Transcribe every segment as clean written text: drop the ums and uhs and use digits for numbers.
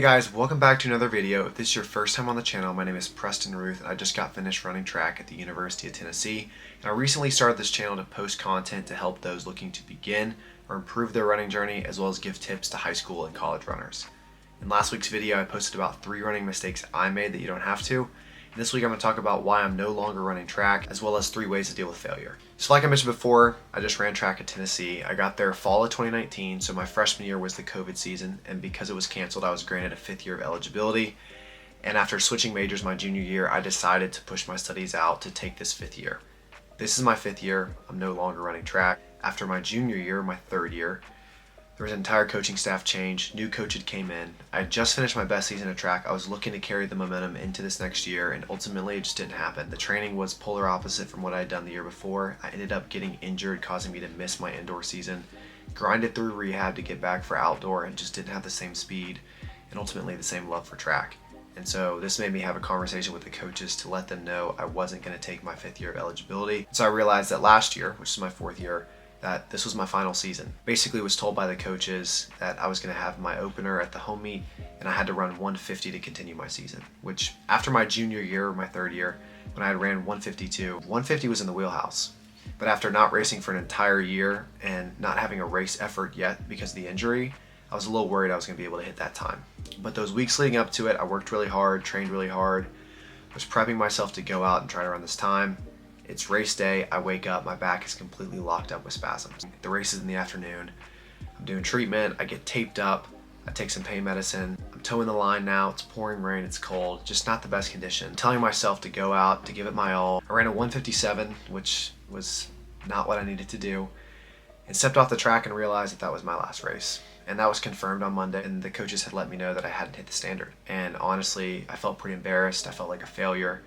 Hi guys, welcome back to another video. If this is your first time on the channel, my name is Preston Ruth and I just got finished running track at the University of Tennessee. And I recently started this channel to post content to help those looking to begin or improve their running journey, as well as give tips to high school and college runners. In last week's video, I posted about 3 running mistakes I made that you don't have to. And this week I'm going to talk about why I'm no longer running track, as well as 3 ways to deal with failure. So like I mentioned before, I just ran track at Tennessee. I got there fall of 2019, so my freshman year was the COVID season, and because it was canceled, I was granted a 5th year of eligibility. And after switching majors my junior year, I decided to push my studies out to take this 5th year. This is my 5th year. I'm no longer running track. After my junior year, my 3rd year, there was an entire coaching staff change. New coach had came in. I had just finished my best season of track. I was looking to carry the momentum into this next year, and ultimately it just didn't happen. The training was polar opposite from what I had done the year before. I ended up getting injured, causing me to miss my indoor season. Grinded through rehab to get back for outdoor and just didn't have the same speed and ultimately the same love for track. And so this made me have a conversation with the coaches to let them know I wasn't going to take my 5th year of eligibility. So I realized that last year, which is my 4th year, that this was my final season. Basically was told by the coaches that I was going to have my opener at the home meet and I had to run 150 to continue my season, which after my junior year, my 3rd year, when I had ran 152, 150 was in the wheelhouse. But after not racing for an entire year and not having a race effort yet because of the injury, I was a little worried I was going to be able to hit that time. But those weeks leading up to it, I worked really hard, trained really hard, was prepping myself to go out and try to run this time. It's race day, I wake up, my back is completely locked up with spasms. The race is in the afternoon, I'm doing treatment, I get taped up, I take some pain medicine, I'm towing the line now, it's pouring rain, it's cold, just not the best condition. I'm telling myself to go out, to give it my all. I ran a 157, which was not what I needed to do, and stepped off the track and realized that that was my last race. And that was confirmed on Monday, and the coaches had let me know that I hadn't hit the standard. And honestly, I felt pretty embarrassed, I felt like a failure.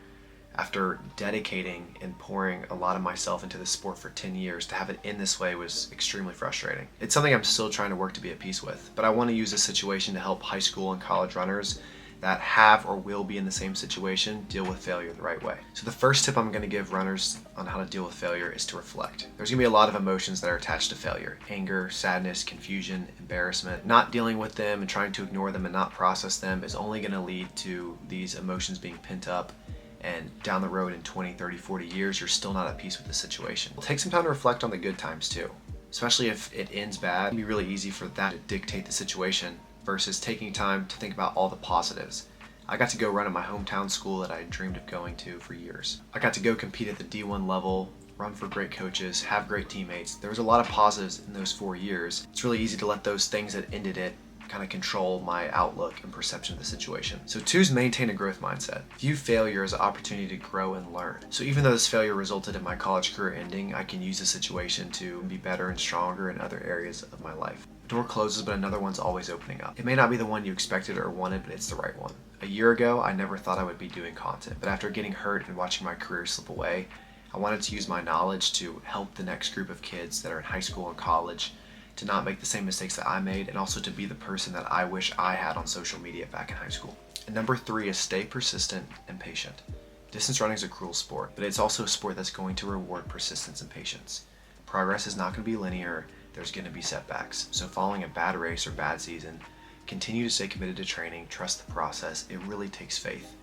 After dedicating and pouring a lot of myself into this sport for 10 years, to have it end this way was extremely frustrating. It's something I'm still trying to work to be at peace with, but I want to use this situation to help high school and college runners that have or will be in the same situation deal with failure the right way. So the first tip I'm going to give runners on how to deal with failure is to reflect. There's going to be a lot of emotions that are attached to failure. Anger, sadness, confusion, embarrassment. Not dealing with them and trying to ignore them and not process them is only going to lead to these emotions being pent up, and down the road in 20, 30, 40 years, you're still not at peace with the situation. Take some time to reflect on the good times too, especially if it ends bad. It can be really easy for that to dictate the situation versus taking time to think about all the positives. I got to go run at my hometown school that I had dreamed of going to for years. I got to go compete at the D1 level, run for great coaches, have great teammates. There was a lot of positives in those 4 years. It's really easy to let those things that ended it kind of control my outlook and perception of the situation. So 2 is maintain a growth mindset. View failure as an opportunity to grow and learn. So even though this failure resulted in my college career ending, I can use the situation to be better and stronger in other areas of my life. A door closes, but another one's always opening up. It may not be the one you expected or wanted, but it's the right one. A year ago, I never thought I would be doing content, but after getting hurt and watching my career slip away, I wanted to use my knowledge to help the next group of kids that are in high school and college to not make the same mistakes that I made, and also to be the person that I wish I had on social media back in high school. And number 3 is stay persistent and patient. Distance running is a cruel sport, but it's also a sport that's going to reward persistence and patience. Progress is not going to be linear, there's going to be setbacks. So following a bad race or bad season, continue to stay committed to training, trust the process. It really takes faith.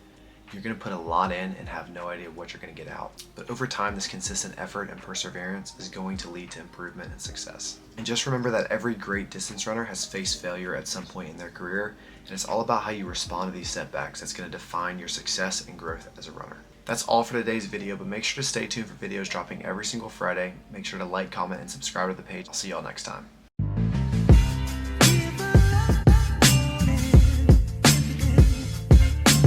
You're going to put a lot in and have no idea what you're going to get out. But over time, this consistent effort and perseverance is going to lead to improvement and success. And just remember that every great distance runner has faced failure at some point in their career, and it's all about how you respond to these setbacks that's going to define your success and growth as a runner. That's all for today's video, but make sure to stay tuned for videos dropping every single Friday. Make sure to like, comment, and subscribe to the page. I'll see y'all next time.